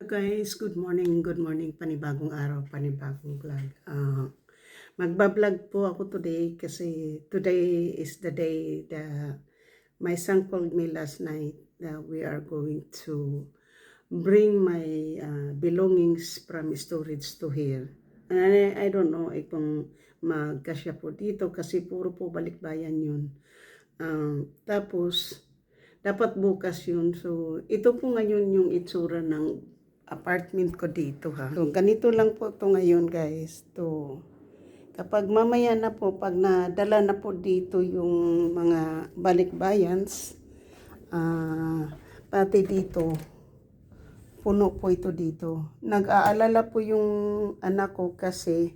Guys, good morning, panibagong araw, panibagong vlog. Magbablog po ako today kasi today is the day that my son called me last night that we are going to bring my belongings from storage to here. And I don't know kung magkasya po dito kasi puro po balikbayan yun. Tapos, dapat bukas yun. So, ito po ngayon yung itsura ng apartment ko dito ha. So, ganito lang po to ngayon guys. To, kapag mamaya na po, pag nadala na po dito yung mga balikbayans, pati dito, puno po ito dito. Nag-aalala po yung anak ko kasi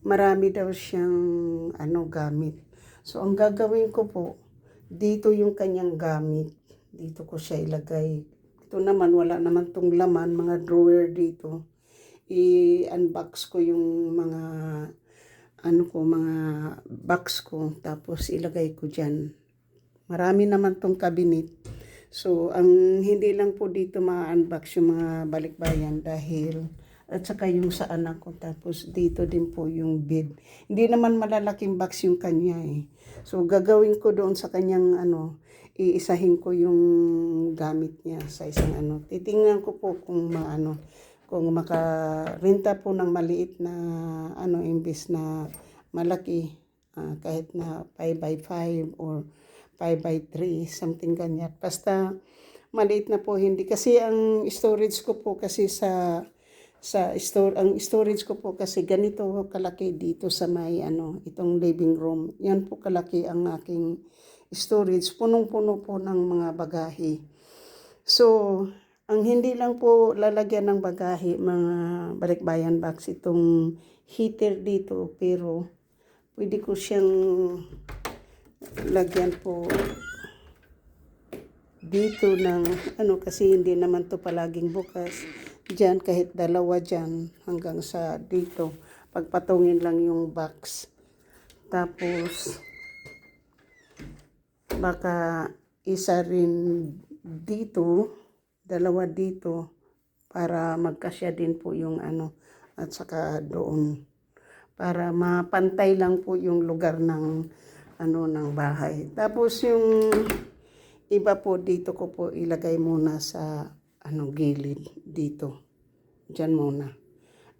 marami daw siyang gamit. So, ang gagawin ko po, dito yung kanyang gamit. Dito ko siya ilagay. Ito naman, wala naman tong laman, mga drawer dito. I-unbox ko yung mga, mga box ko. Tapos ilagay ko dyan. Marami naman tong cabinet. So, ang hindi lang po dito ma-unbox yung mga balikbayan dahil at saka yung sa anak ko. Tapos dito din po yung bed. Hindi naman malalaking box yung kanya eh. So, gagawin ko doon sa kanyang iisahin ko yung gamit niya sa isang Titingnan ko po kung kung makarenta po ng maliit na imbis na malaki, kahit na 5x5 or 5x3, something ganyan. Basta maliit na po, hindi. Kasi ang storage ko po kasi ang storage ko po kasi ganito kalaki dito sa may itong living room. Yan po kalaki ang aking storage. Punong-puno po ng mga bagahe. So, ang hindi lang po lalagyan ng bagahe, mga balikbayan box, itong heater dito, pero pwede ko siyang lagyan po dito ng kasi hindi naman to palaging bukas. Diyan, kahit dalawa dyan hanggang sa dito. Pagpatungin lang yung box. Tapos, baka isa rin dito, dalawa dito, para magkasya din po yung at saka doon. Para mapantay lang po yung lugar ng ng bahay. Tapos yung iba po dito ko po ilagay muna sa gilid dito. Diyan muna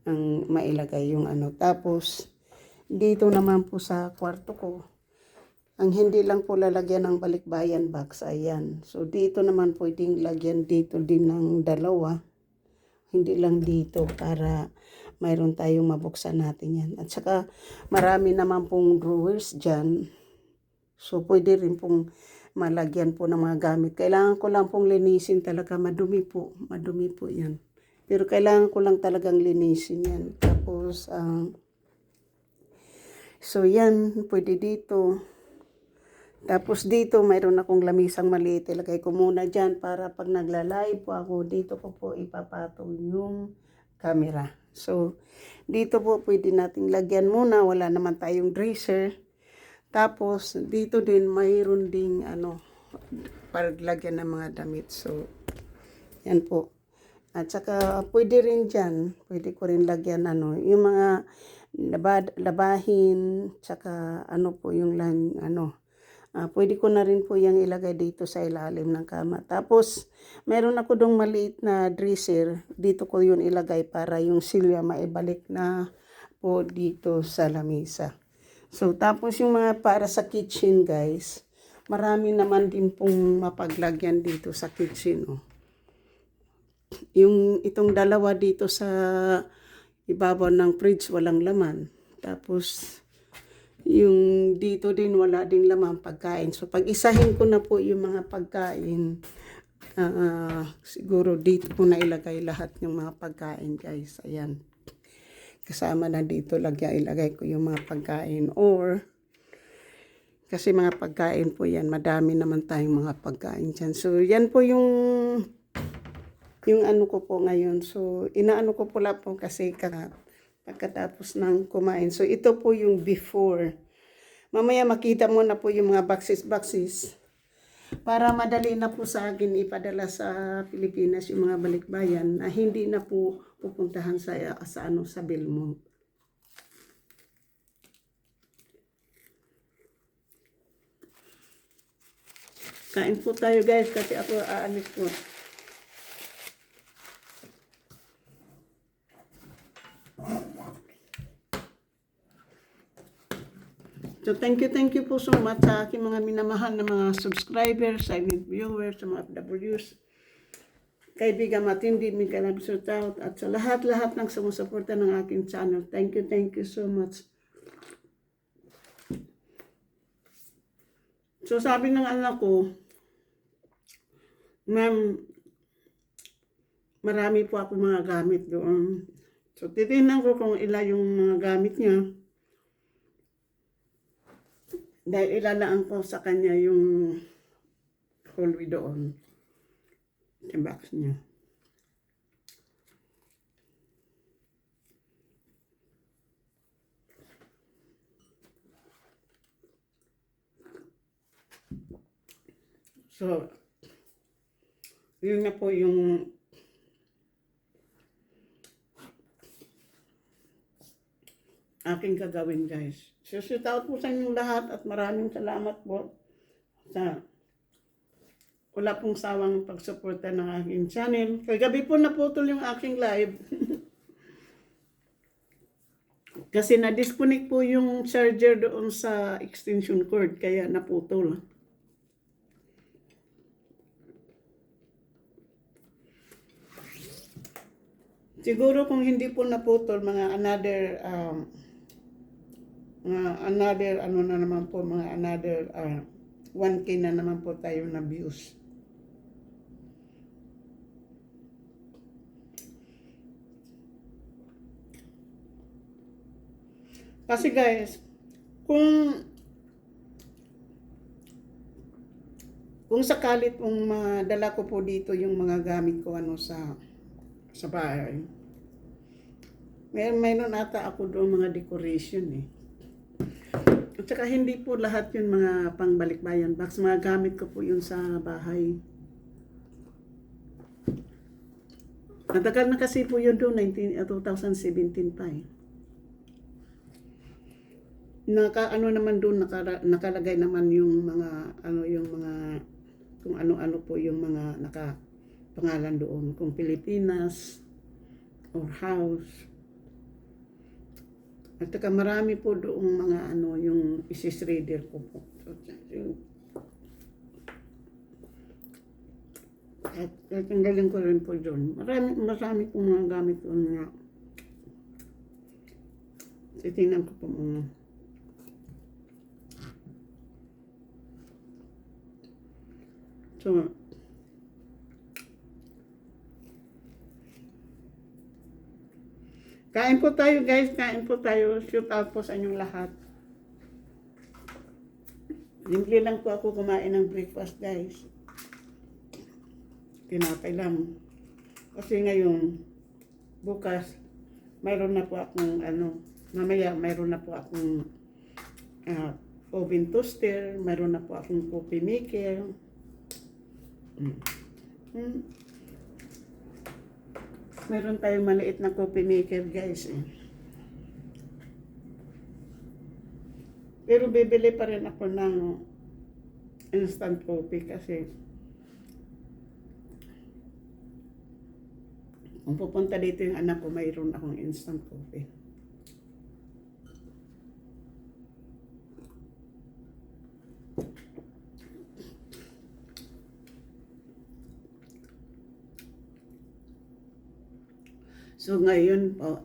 ang mailagay yung Tapos dito naman po sa kwarto ko, ang hindi lang po lalagyan ng balikbayan box, ayan. So dito naman pwedeng lagyan dito din ng dalawa. Hindi lang dito para mayroon tayong mabuksan natin yan. At saka marami naman pong drawers dyan. So pwede rin pong malagyan po ng mga gamit. Kailangan ko lang pong linisin talaga. Madumi po yan. Pero kailangan ko lang talagang linisin yan. Tapos, so yan, pwede dito. Tapos dito, mayroon akong lamisang maliit. Ilagay ko muna dyan para pag nagla-live po ako, dito ko po ipapatong yung camera. So, dito po pwede nating lagyan muna. Wala naman tayong dresser. Tapos, dito din, mayroon ding para lagyan ng mga damit. So, yan po. At saka, pwede rin dyan, pwede ko rin lagyan yung mga labahin, saka po yung pwede ko na rin po yung ilagay dito sa ilalim ng kama. Tapos, meron ako dong maliit na dresser. Dito ko yun ilagay para yung silya maibalik na po dito sa lamesa. So, tapos yung mga para sa kitchen, guys, marami naman din pong mapaglagyan dito sa kitchen. Yung itong dalawa dito sa ibabaw ng fridge, walang laman. Tapos, yung dito din wala ding laman pagkain. So, pag isahin ko na po yung mga pagkain, siguro dito po na ilagay lahat ng mga pagkain, guys. Ayan. Kasama na dito, ilagay ko yung mga pagkain. Or, kasi mga pagkain po yan, madami naman tayong mga pagkain dyan. So, yan po yung ko po ngayon. So, inaano ko pula po kasi pagkatapos ng kumain. So, ito po yung before. Mamaya makita mo na po yung mga boxes. para madali na po sa akin ipadala sa Pilipinas yung mga balikbayan na hindi na po pupuntahan sa Belmont. Kain po tayo guys kasi ako aalis po. So thank you po so much sa aking mga minamahal na mga subscribers, silent viewers, sa mga FWs, kaibigan matindi, Mika Love Shout Out, at sa lahat-lahat ng sumusuporta ng aking channel. Thank you so much. So sabi ng anak ko, ma'am, marami po ako mga gamit doon. So titignan ko kung ilan yung mga gamit niya. Dahil ilalaan ko sa kanya yung holwi doon. Sa box niya. So, yun na po yung aking gagawin guys. So, shout out po sa inyong lahat at maraming salamat po sa wala pong sawang pagsuporta ng aking channel. Kagabi po naputol yung aking live. Kasi na-disconnect po yung charger doon sa extension cord kaya naputol. Siguro kung hindi po naputol, mga another ano na naman po, mga another 1K na naman po tayo na views. Kasi guys, kung sakali pong madala ko po dito yung mga gamit ko sa bahay, mayroon ata ako doon mga decoration At saka hindi po lahat yun mga pangbalikbayan box. Mga gamit ko po yun sa bahay. Natagal na kasi po yun doon, 2017 pa naman doon, nakalagay naman yung mga, kung ano-ano po yung mga nakapangalan doon. Kung Pilipinas, or house. At saka marami po doong mga yung isis reader ko po. At tanggalin ko rin po doon. Marami pong mga gamit doon nga. Titingnan ko po mga. So, kain po tayo guys, kain po tayo. Shout out po sa inyong lahat. Simple lang po ako kumain ng breakfast guys. Tinapay lang. Kasi ngayon, bukas, mayroon na po akong mamaya mayroon na po akong oven toaster, mayroon na po akong coffee maker. Meron tayong maliit na coffee maker guys Pero bibili pa rin ako ng instant coffee kasi kung pupunta dito yung anak ko, mayroon akong instant coffee. So ngayon po,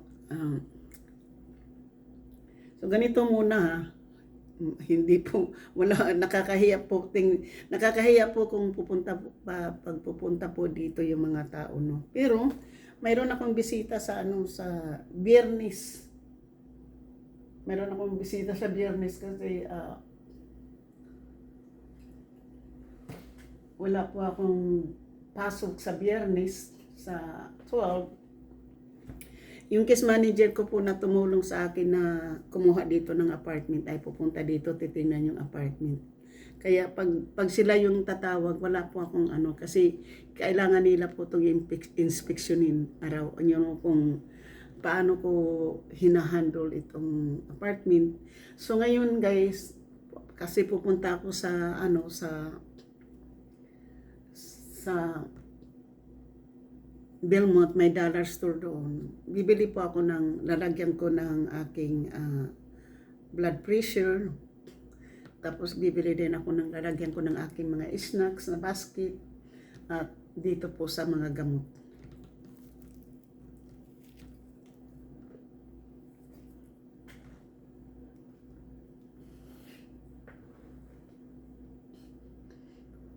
so ganito muna hindi po, wala, nakakahiya po kung pag pupunta po dito yung mga tao, no. Pero mayroon akong bisita sa Biyernes. Mayroon akong bisita sa Biyernes kasi wala po akong pasok sa Biyernes sa 12. Yung case manager ko po na tumulong sa akin na kumuha dito ng apartment ay pupunta dito, titingnan yung apartment. Kaya pag sila yung tatawag, wala po akong ano, kasi kailangan nila po itong inspeksyonin araw. Ano kung paano ko hinahandle itong apartment. So ngayon guys, kasi pupunta ako sa ano sa Belmont, may dollar store doon. Bibili po ako ng, lalagyan ko ng aking blood pressure. Tapos bibili din ako ng, lalagyan ko ng aking mga snacks na basket. At dito po sa mga gamot.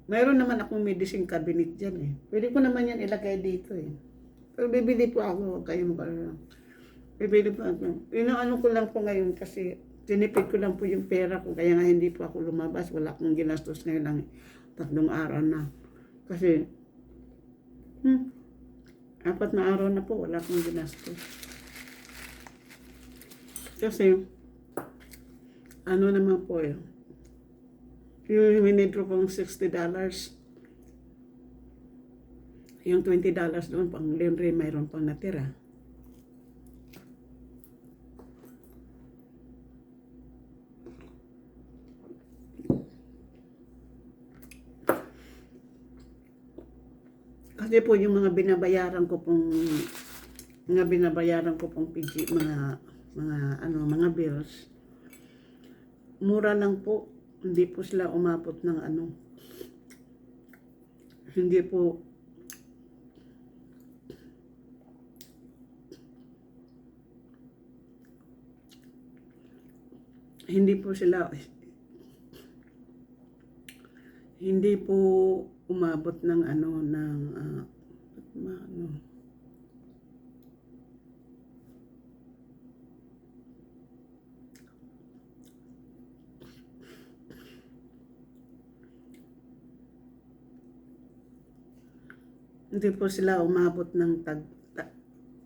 Mayroon naman akong medicine cabinet dyan eh. Pwede ko naman yan ilagay dito eh. Pero bibili po ako, huwag kayong mag-alala. Bibili po ako. Inaano ko lang po ngayon kasi tinipid ko lang po yung pera ko. Kaya nga hindi po ako lumabas. Wala akong ginastos ngayon lang. 3 araw na. Kasi, 4 na araw na po, wala akong ginastos. Kasi, ano naman po eh. Yung minidro pang $60. Yung $20 doon, pang laundry, mayroon pang natira. Kasi po yung mga binabayaran ko pong PG, mga bills, mura lang po. Hindi po sila umabot ng ano. Hindi po sila hindi po umabot ng ano ng hindi po sila umabot ng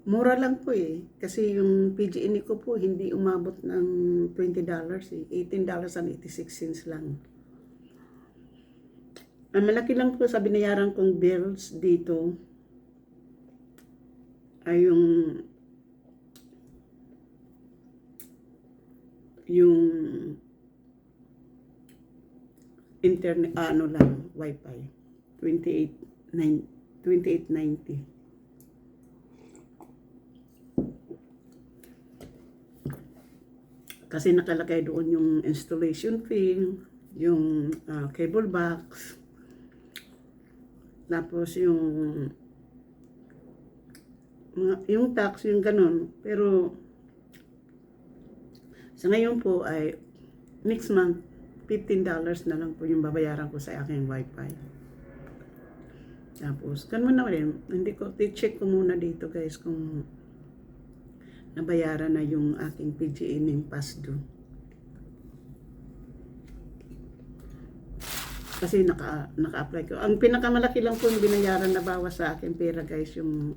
mura lang po eh. Kasi yung PG&E ko po hindi umabot ng $20 eh. $18.86 lang. Ang malaki lang po sa binayaran kong bills dito ay yung internet, wifi, 2890. Kasi nakalagay doon yung installation fee, yung cable box, tapos yung tax, yung ganun. Pero sa ngayon po ay next month, $15 na lang po yung babayaran ko sa aking wifi. Tapos, ganun na rin. Hindi ko, i-check ko muna dito guys kung nabayaran na yung aking PG&E past due. Kasi naka-apply ko. Ang pinakamalaki lang po yung binayaran na bawas sa akin pera guys, yung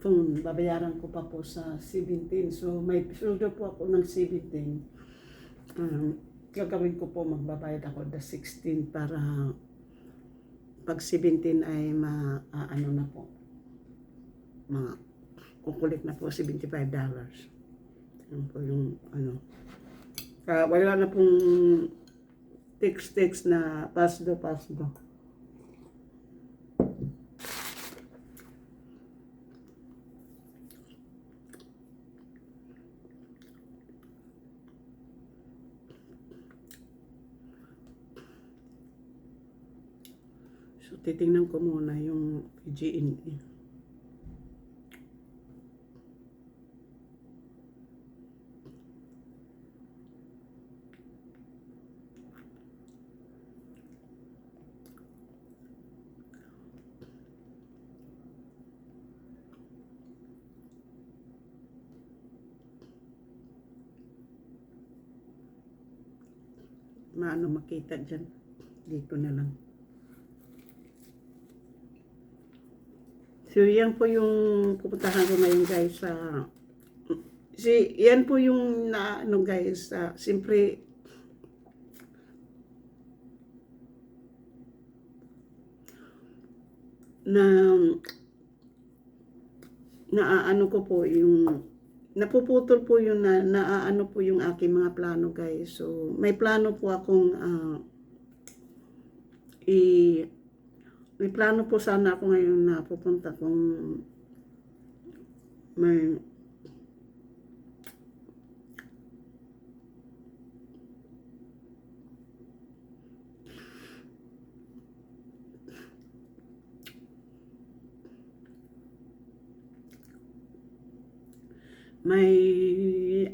phone, babayaran ko pa po sa 17. So, may sweldo po ako ng 17. Gagawin ko po, magbabayad ako the 16 para pag 17 ay ano na po, kukulik na po $75. Yan po yung ano. Wala na pong text na pasdo. So, titingnan ko muna yung PG&E. Maano makita dyan. Dito na lang. So, yan po yung pupuntahan ko ngayon guys. Yan po yung guys, siyempre, na naaano ko po yung napuputol po yung naaano po yung aking mga plano, guys. So may plano po akong may plano po sana ako ngayon na pupunta kung may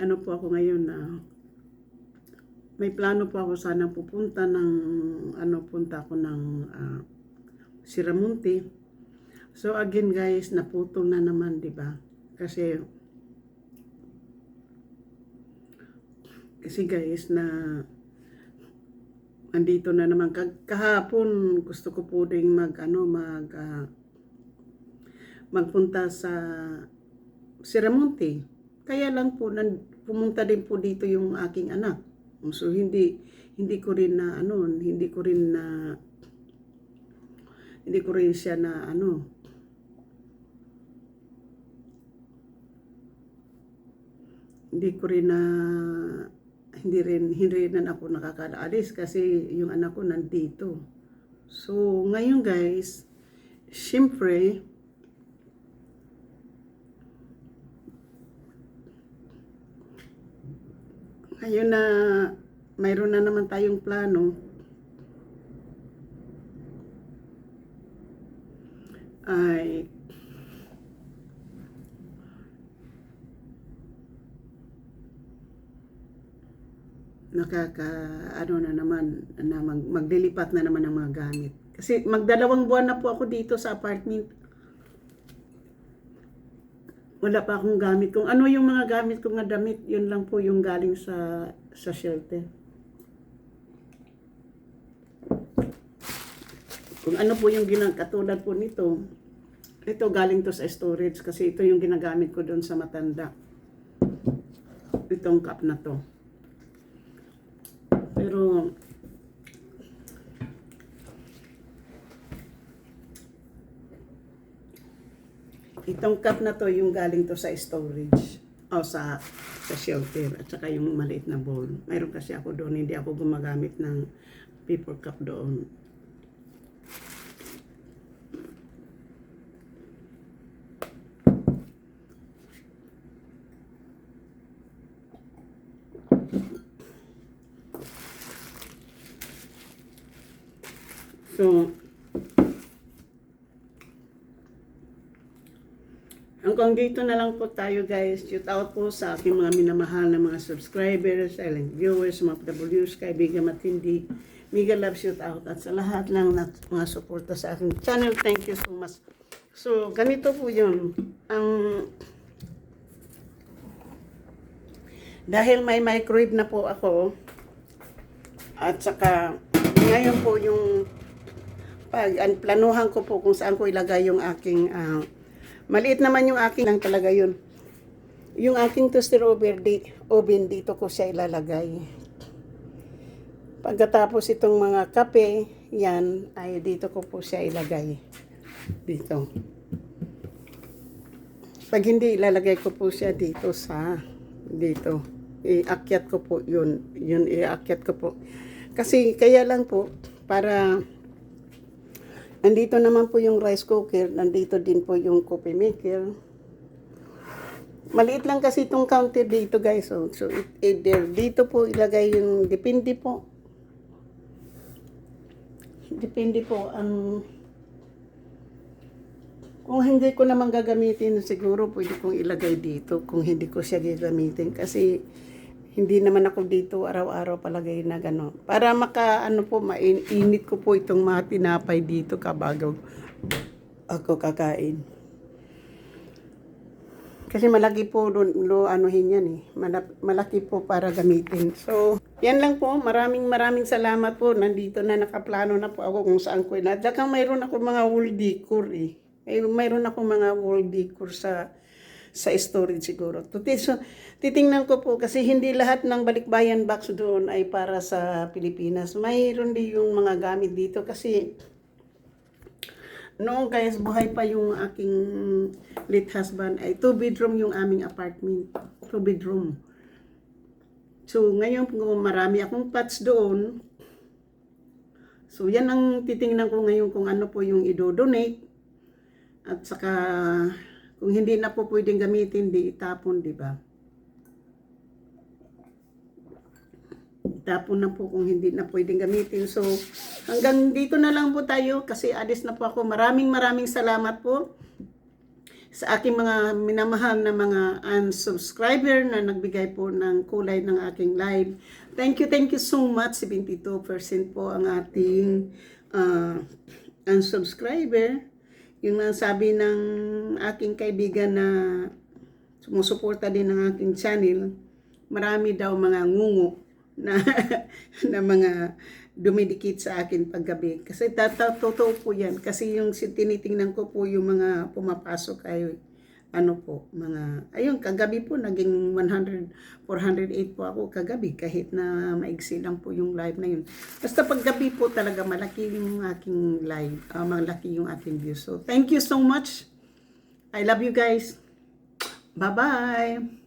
ano po ako ngayon na may plano po ako sana pupunta ng punta ako ng Siramonte. So again, guys, naputol na naman, 'di ba? Kasi guys, na andito na naman kahapon, gusto ko po ding magpunta sa Siramonte. Kaya lang po pumunta din po dito yung aking anak. So hindi ko rin siya na hindi rin ako nakakaalis kasi yung anak ko nandito. So ngayon, guys, syempre ngayon na mayroon na naman tayong plano, ay maglilipat na naman ng mga gamit. Kasi magdalawang buwan na po ako dito sa apartment. Wala pa akong gamit. Kung ano yung mga gamit kong damit, yun lang po yung galing sa shelter. Kung ano po yung katulad po nito, ito galing to sa storage kasi ito yung ginagamit ko doon sa matanda. Itong cup na to. Pero itong cup na to yung galing to sa storage o sa shelter, at saka yung maliit na bowl. Mayroon kasi ako doon, hindi ako gumagamit ng paper cup doon. So hanggang dito na lang po tayo, guys. Shout out po sa aking mga minamahal na mga subscribers, silent viewers, mga PWs, kaibigan matindi. Mega love, shout out. At sa lahat lang na mga suporta sa aking channel, thank you so much. So ganito po yun. Dahil may microwave na po ako, at saka ngayon po yung planuhan ko po kung saan ko ilagay yung aking maliit naman yung aking lang talaga yun. Yung aking toaster oven dito ko siya ilalagay. Pagkatapos itong mga kape, yan ay dito ko po siya ilagay. Dito. Pag hindi, ilalagay ko po siya dito dito. Iakyat ko po yun. Yun, iakyat ko po. Kasi kaya lang po, para nandito naman po yung rice cooker, nandito din po yung coffee maker. Maliit lang kasi itong counter dito, guys. So dito po ilagay yung, depende po kung hindi ko naman gagamitin, siguro pwede kong ilagay dito kung hindi ko siya gagamitin. Kasi hindi naman ako dito araw-araw palagay na gano'n. Para mainit ko po itong mga tinapay dito kabagaw ako kakain. Kasi malaki po anuhin yan eh. Malaki po para gamitin. So, yan lang po. Maraming salamat po. Nandito na nakaplano na po ako kung saan ko. Dakang mayroon ako mga wall decor eh. Mayroon ako mga wall decor sa storage siguro. So, titingnan ko po kasi hindi lahat ng balikbayan box doon ay para sa Pilipinas. Mayroon din yung mga gamit dito kasi noong guys, buhay pa yung aking late husband, ay 2 bedroom yung aming apartment. 2 bedroom. So, ngayon kung marami akong plots doon, so yan ang titingnan ko ngayon kung ano po yung idodonate. At saka, kung hindi na po pwedeng gamitin, di itapon, di ba? Itapon na po kung hindi na pwedeng gamitin. So, hanggang dito na lang po tayo kasi alis na po ako. Maraming salamat po sa aking mga minamahal na mga unsubscriber na nagbigay po ng kulay ng aking live. Thank you so much. 72% po ang ating unsubscriber. Yung sabi ng aking kaibigan na sumusuporta din ng aking channel, marami daw mga ngungo na, na mga dumidikit sa akin paggabi. Kasi totoo po yan. Kasi yung tinitingnan ko po yung mga pumapasok ay ano po, mga, ayun, kagabi po naging 408 po ako kagabi kahit na maigsi lang po yung live na yun. Basta paggabi po talaga malaki yung aking live, malaki yung aking views. So, thank you so much. I love you guys. Bye-bye.